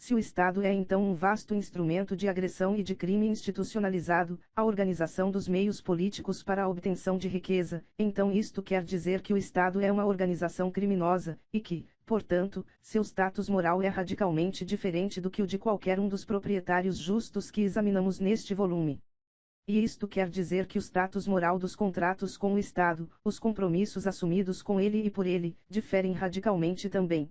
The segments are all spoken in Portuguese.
Se o Estado é então um vasto instrumento de agressão e de crime institucionalizado, a organização dos meios políticos para a obtenção de riqueza, então isto quer dizer que o Estado é uma organização criminosa, e que, portanto, seu status moral é radicalmente diferente do que o de qualquer um dos proprietários justos que examinamos neste volume. E isto quer dizer que o status moral dos contratos com o Estado, os compromissos assumidos com ele e por ele, diferem radicalmente também.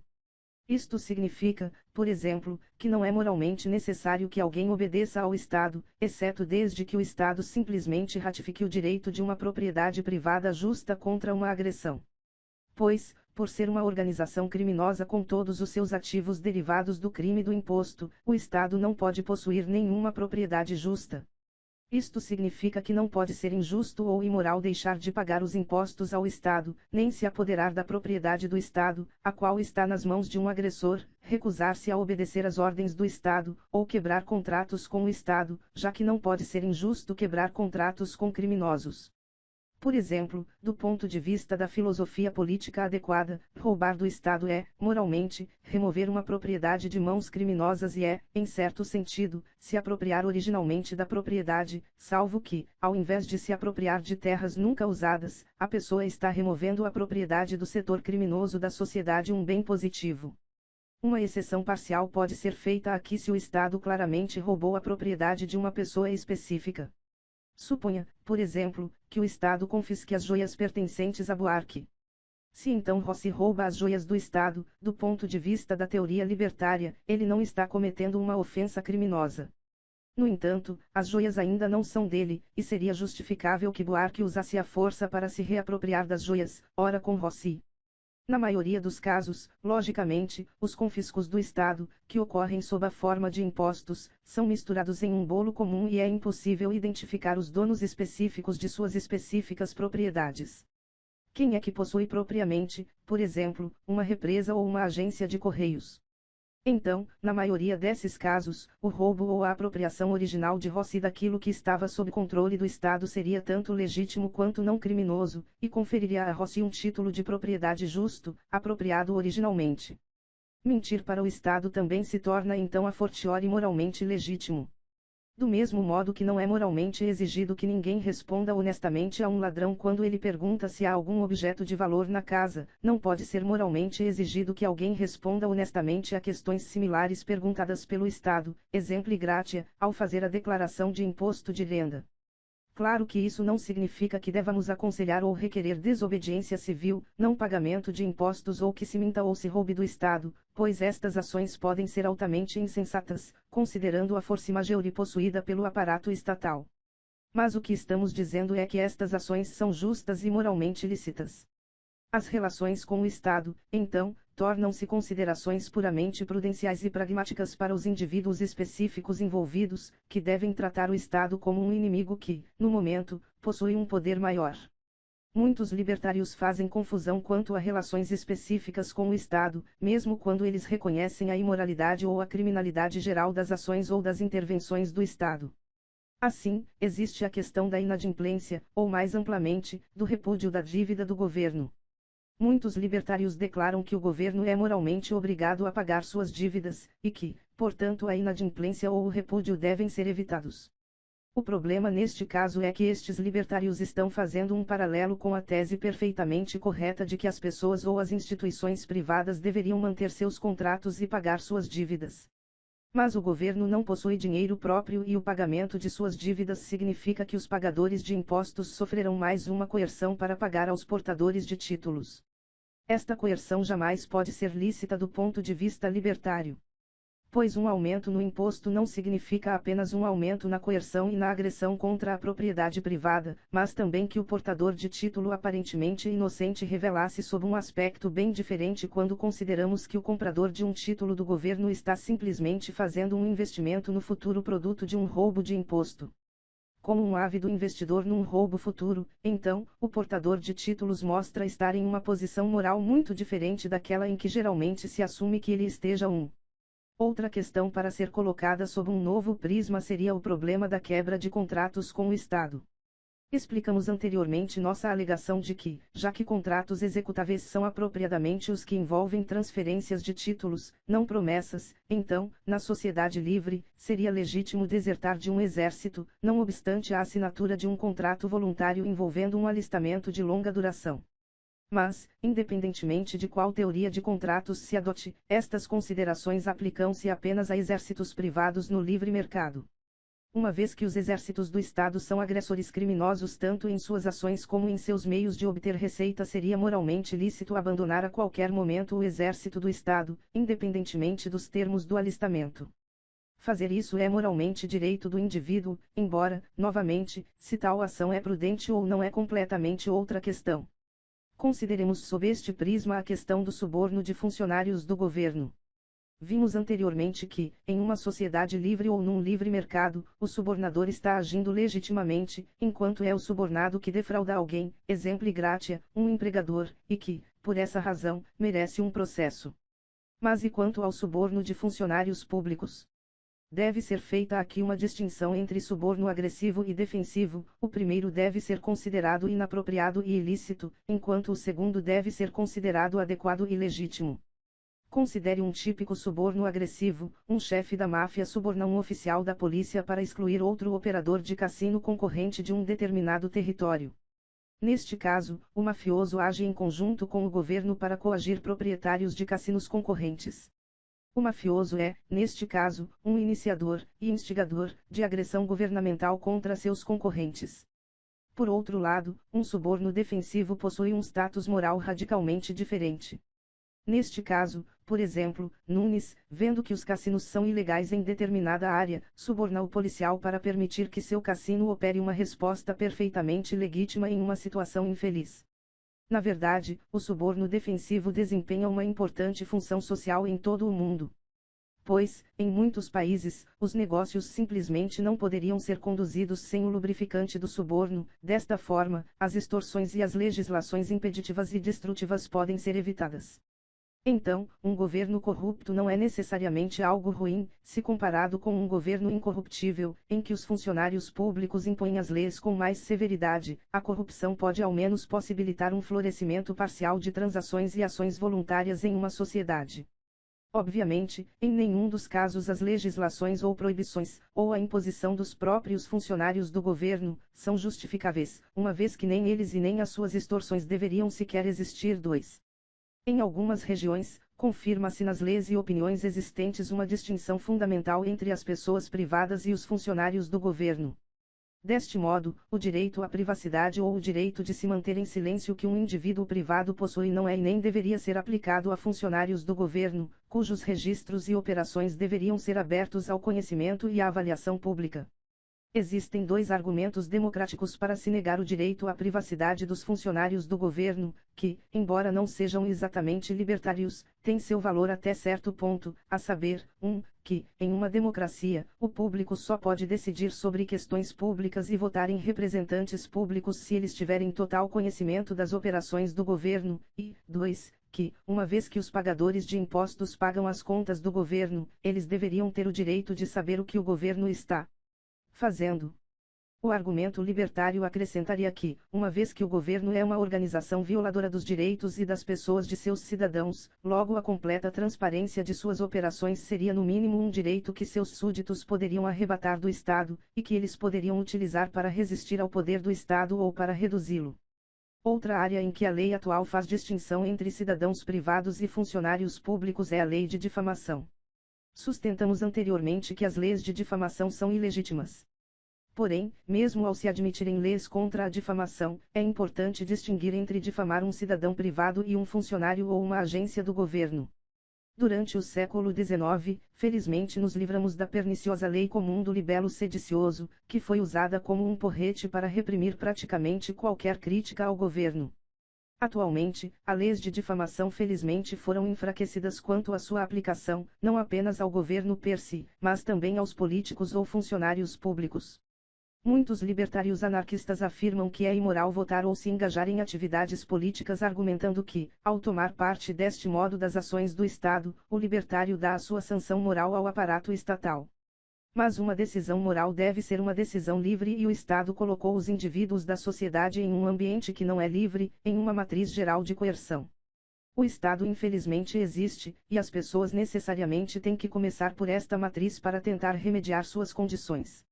Isto significa, por exemplo, que não é moralmente necessário que alguém obedeça ao Estado, exceto desde que o Estado simplesmente ratifique o direito de uma propriedade privada justa contra uma agressão. Pois, por ser uma organização criminosa com todos os seus ativos derivados do crime do imposto, o Estado não pode possuir nenhuma propriedade justa. Isto significa que não pode ser injusto ou imoral deixar de pagar os impostos ao Estado, nem se apoderar da propriedade do Estado, a qual está nas mãos de um agressor, recusar-se a obedecer às ordens do Estado, ou quebrar contratos com o Estado, já que não pode ser injusto quebrar contratos com criminosos. Por exemplo, do ponto de vista da filosofia política adequada, roubar do Estado é, moralmente, remover uma propriedade de mãos criminosas e é, em certo sentido, se apropriar originalmente da propriedade, salvo que, ao invés de se apropriar de terras nunca usadas, a pessoa está removendo a propriedade do setor criminoso da sociedade, um bem positivo. Uma exceção parcial pode ser feita aqui se o Estado claramente roubou a propriedade de uma pessoa específica. Suponha, por exemplo, que o Estado confisque as joias pertencentes a Buarque. Se então Rossi rouba as joias do Estado, do ponto de vista da teoria libertária, ele não está cometendo uma ofensa criminosa. No entanto, as joias ainda não são dele, e seria justificável que Buarque usasse a força para se reapropriar das joias, ora com Rossi. Na maioria dos casos, logicamente, os confiscos do Estado, que ocorrem sob a forma de impostos, são misturados em um bolo comum e é impossível identificar os donos específicos de suas específicas propriedades. Quem é que possui propriamente, por exemplo, uma represa ou uma agência de correios? Então, na maioria desses casos, o roubo ou a apropriação original de Rossi daquilo que estava sob controle do Estado seria tanto legítimo quanto não criminoso, e conferiria a Rossi um título de propriedade justo, apropriado originalmente. Mentir para o Estado também se torna então a fortiori moralmente legítimo. Do mesmo modo que não é moralmente exigido que ninguém responda honestamente a um ladrão quando ele pergunta se há algum objeto de valor na casa, não pode ser moralmente exigido que alguém responda honestamente a questões similares perguntadas pelo Estado, exempli gratia, ao fazer a declaração de imposto de renda. Claro que isso não significa que devamos aconselhar ou requerer desobediência civil, não pagamento de impostos ou que se minta ou se roube do Estado, pois estas ações podem ser altamente insensatas, considerando a força majeure possuída pelo aparato estatal. Mas o que estamos dizendo é que estas ações são justas e moralmente lícitas. As relações com o Estado, então, tornam-se considerações puramente prudenciais e pragmáticas para os indivíduos específicos envolvidos, que devem tratar o Estado como um inimigo que, no momento, possui um poder maior. Muitos libertários fazem confusão quanto a relações específicas com o Estado, mesmo quando eles reconhecem a imoralidade ou a criminalidade geral das ações ou das intervenções do Estado. Assim, existe a questão da inadimplência, ou mais amplamente, do repúdio da dívida do governo. Muitos libertários declaram que o governo é moralmente obrigado a pagar suas dívidas, e que, portanto, a inadimplência ou o repúdio devem ser evitados. O problema neste caso é que estes libertários estão fazendo um paralelo com a tese perfeitamente correta de que as pessoas ou as instituições privadas deveriam manter seus contratos e pagar suas dívidas. Mas o governo não possui dinheiro próprio e o pagamento de suas dívidas significa que os pagadores de impostos sofrerão mais uma coerção para pagar aos portadores de títulos. Esta coerção jamais pode ser lícita do ponto de vista libertário. Pois um aumento no imposto não significa apenas um aumento na coerção e na agressão contra a propriedade privada, mas também que o portador de título aparentemente inocente revelasse sob um aspecto bem diferente quando consideramos que o comprador de um título do governo está simplesmente fazendo um investimento no futuro produto de um roubo de imposto. Como um ávido investidor num roubo futuro, então, o portador de títulos mostra estar em uma posição moral muito diferente daquela em que geralmente se assume que ele esteja. Outra questão para ser colocada sob um novo prisma seria o problema da quebra de contratos com o Estado. Explicamos anteriormente nossa alegação de que, já que contratos executáveis são apropriadamente os que envolvem transferências de títulos, não promessas, então, na sociedade livre, seria legítimo desertar de um exército, não obstante a assinatura de um contrato voluntário envolvendo um alistamento de longa duração. Mas, independentemente de qual teoria de contratos se adote, estas considerações aplicam-se apenas a exércitos privados no livre mercado. Uma vez que os exércitos do Estado são agressores criminosos tanto em suas ações como em seus meios de obter receita, seria moralmente lícito abandonar a qualquer momento o exército do Estado, independentemente dos termos do alistamento. Fazer isso é moralmente direito do indivíduo, embora, novamente, se tal ação é prudente ou não é completamente outra questão. Consideremos sob este prisma a questão do suborno de funcionários do governo. Vimos anteriormente que, em uma sociedade livre ou num livre mercado, o subornador está agindo legitimamente, enquanto é o subornado que defrauda alguém, exemplo gratia, um empregador, e que, por essa razão, merece um processo. Mas e quanto ao suborno de funcionários públicos? Deve ser feita aqui uma distinção entre suborno agressivo e defensivo. O primeiro deve ser considerado inapropriado e ilícito, enquanto o segundo deve ser considerado adequado e legítimo. Considere um típico suborno agressivo: um chefe da máfia suborna um oficial da polícia para excluir outro operador de cassino concorrente de um determinado território. Neste caso, o mafioso age em conjunto com o governo para coagir proprietários de cassinos concorrentes. O mafioso é, neste caso, um iniciador e instigador de agressão governamental contra seus concorrentes. Por outro lado, um suborno defensivo possui um status moral radicalmente diferente. Neste caso, por exemplo, Nunes, vendo que os cassinos são ilegais em determinada área, suborna o policial para permitir que seu cassino opere uma resposta perfeitamente legítima em uma situação infeliz. Na verdade, o suborno defensivo desempenha uma importante função social em todo o mundo. Pois, em muitos países, os negócios simplesmente não poderiam ser conduzidos sem o lubrificante do suborno. Desta forma, as extorsões e as legislações impeditivas e destrutivas podem ser evitadas. Então, um governo corrupto não é necessariamente algo ruim, se comparado com um governo incorruptível, em que os funcionários públicos impõem as leis com mais severidade. A corrupção pode ao menos possibilitar um florescimento parcial de transações e ações voluntárias em uma sociedade. Obviamente, em nenhum dos casos as legislações ou proibições, ou a imposição dos próprios funcionários do governo, são justificáveis, uma vez que nem eles e nem as suas extorsões deveriam sequer existir. 2. Em algumas regiões, confirma-se nas leis e opiniões existentes uma distinção fundamental entre as pessoas privadas e os funcionários do governo. Deste modo, o direito à privacidade ou o direito de se manter em silêncio que um indivíduo privado possui não é e nem deveria ser aplicado a funcionários do governo, cujos registros e operações deveriam ser abertos ao conhecimento e à avaliação pública. Existem dois argumentos democráticos para se negar o direito à privacidade dos funcionários do governo, que, embora não sejam exatamente libertários, têm seu valor até certo ponto, a saber, que, em uma democracia, o público só pode decidir sobre questões públicas e votar em representantes públicos se eles tiverem total conhecimento das operações do governo, e, 2, que, uma vez que os pagadores de impostos pagam as contas do governo, eles deveriam ter o direito de saber o que o governo está fazendo. O argumento libertário acrescentaria que, uma vez que o governo é uma organização violadora dos direitos e das pessoas de seus cidadãos, logo a completa transparência de suas operações seria no mínimo um direito que seus súditos poderiam arrebatar do Estado, e que eles poderiam utilizar para resistir ao poder do Estado ou para reduzi-lo. Outra área em que a lei atual faz distinção entre cidadãos privados e funcionários públicos é a lei de difamação. Sustentamos anteriormente que as leis de difamação são ilegítimas. Porém, mesmo ao se admitirem leis contra a difamação, é importante distinguir entre difamar um cidadão privado e um funcionário ou uma agência do governo. Durante o século XIX, felizmente nos livramos da perniciosa lei comum do libelo sedicioso, que foi usada como um porrete para reprimir praticamente qualquer crítica ao governo. Atualmente, as leis de difamação felizmente foram enfraquecidas quanto à sua aplicação, não apenas ao governo per si, mas também aos políticos ou funcionários públicos. Muitos libertários anarquistas afirmam que é imoral votar ou se engajar em atividades políticas, argumentando que, ao tomar parte deste modo das ações do Estado, o libertário dá a sua sanção moral ao aparato estatal. Mas uma decisão moral deve ser uma decisão livre e o Estado colocou os indivíduos da sociedade em um ambiente que não é livre, em uma matriz geral de coerção. O Estado infelizmente existe, e as pessoas necessariamente têm que começar por esta matriz para tentar remediar suas condições.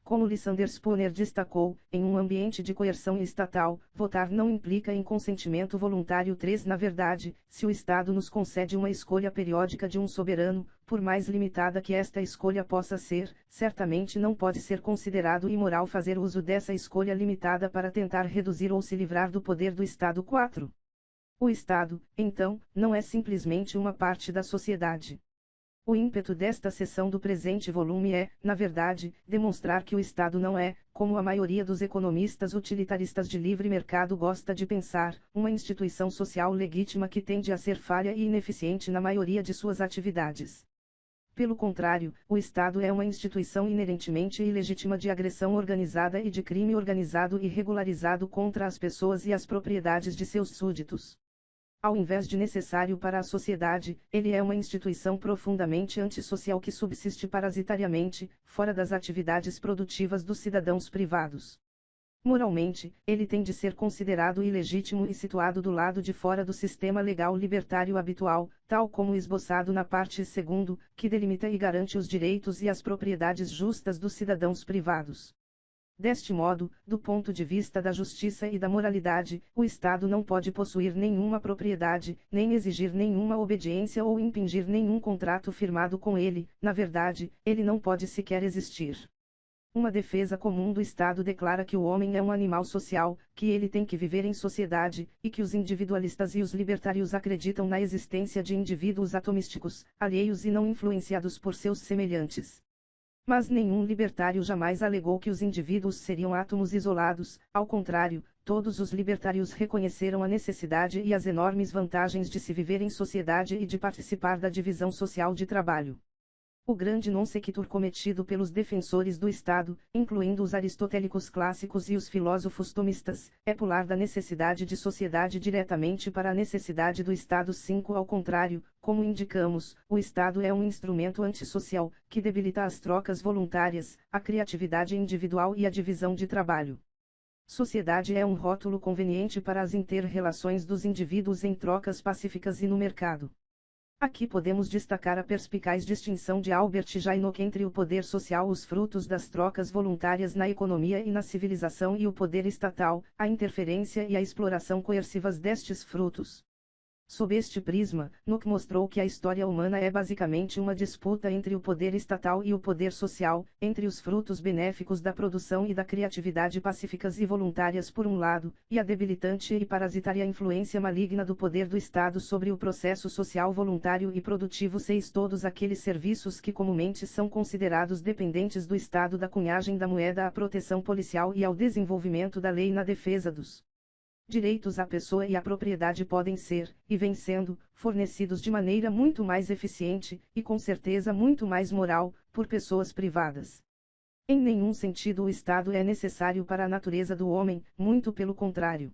Como Lysander Spooner destacou, em um ambiente de coerção estatal, votar não implica em consentimento voluntário. 3. Na verdade, se o Estado nos concede uma escolha periódica de um soberano, por mais limitada que esta escolha possa ser, certamente não pode ser considerado imoral fazer uso dessa escolha limitada para tentar reduzir ou se livrar do poder do Estado. 4. O Estado, então, não é simplesmente uma parte da sociedade. O ímpeto desta seção do presente volume é, na verdade, demonstrar que o Estado não é, como a maioria dos economistas utilitaristas de livre mercado gosta de pensar, uma instituição social legítima que tende a ser falha e ineficiente na maioria de suas atividades. Pelo contrário, o Estado é uma instituição inerentemente ilegítima de agressão organizada e de crime organizado e regularizado contra as pessoas e as propriedades de seus súditos. Ao invés de necessário para a sociedade, ele é uma instituição profundamente antissocial que subsiste parasitariamente, fora das atividades produtivas dos cidadãos privados. Moralmente, ele tem de ser considerado ilegítimo e situado do lado de fora do sistema legal libertário habitual, tal como esboçado na parte 2ª, que delimita e garante os direitos e as propriedades justas dos cidadãos privados. Deste modo, do ponto de vista da justiça e da moralidade, o Estado não pode possuir nenhuma propriedade, nem exigir nenhuma obediência ou impingir nenhum contrato firmado com ele. Na verdade, ele não pode sequer existir. Uma defesa comum do Estado declara que o homem é um animal social, que ele tem que viver em sociedade, e que os individualistas e os libertários acreditam na existência de indivíduos atomísticos, alheios e não influenciados por seus semelhantes. Mas nenhum libertário jamais alegou que os indivíduos seriam átomos isolados, ao contrário, todos os libertários reconheceram a necessidade e as enormes vantagens de se viver em sociedade e de participar da divisão social de trabalho. O grande non sequitur cometido pelos defensores do Estado, incluindo os aristotélicos clássicos e os filósofos tomistas, é pular da necessidade de sociedade diretamente para a necessidade do Estado. 5. Ao contrário, como indicamos, o Estado é um instrumento antissocial, que debilita as trocas voluntárias, a criatividade individual e a divisão de trabalho. Sociedade é um rótulo conveniente para as inter-relações dos indivíduos em trocas pacíficas e no mercado. Aqui podemos destacar a perspicaz distinção de Albert Jaynock entre o poder social, os frutos das trocas voluntárias na economia e na civilização, e o poder estatal, a interferência e a exploração coercivas destes frutos. Sob este prisma, Nock mostrou que a história humana é basicamente uma disputa entre o poder estatal e o poder social, entre os frutos benéficos da produção e da criatividade pacíficas e voluntárias por um lado, e a debilitante e parasitária influência maligna do poder do Estado sobre o processo social voluntário e produtivo. 6. Todos aqueles serviços que comumente são considerados dependentes do Estado, da cunhagem da moeda à proteção policial e ao desenvolvimento da lei na defesa dos direitos à pessoa e à propriedade, podem ser, e vêm sendo, fornecidos de maneira muito mais eficiente, e com certeza muito mais moral, por pessoas privadas. Em nenhum sentido o Estado é necessário para a natureza do homem, muito pelo contrário.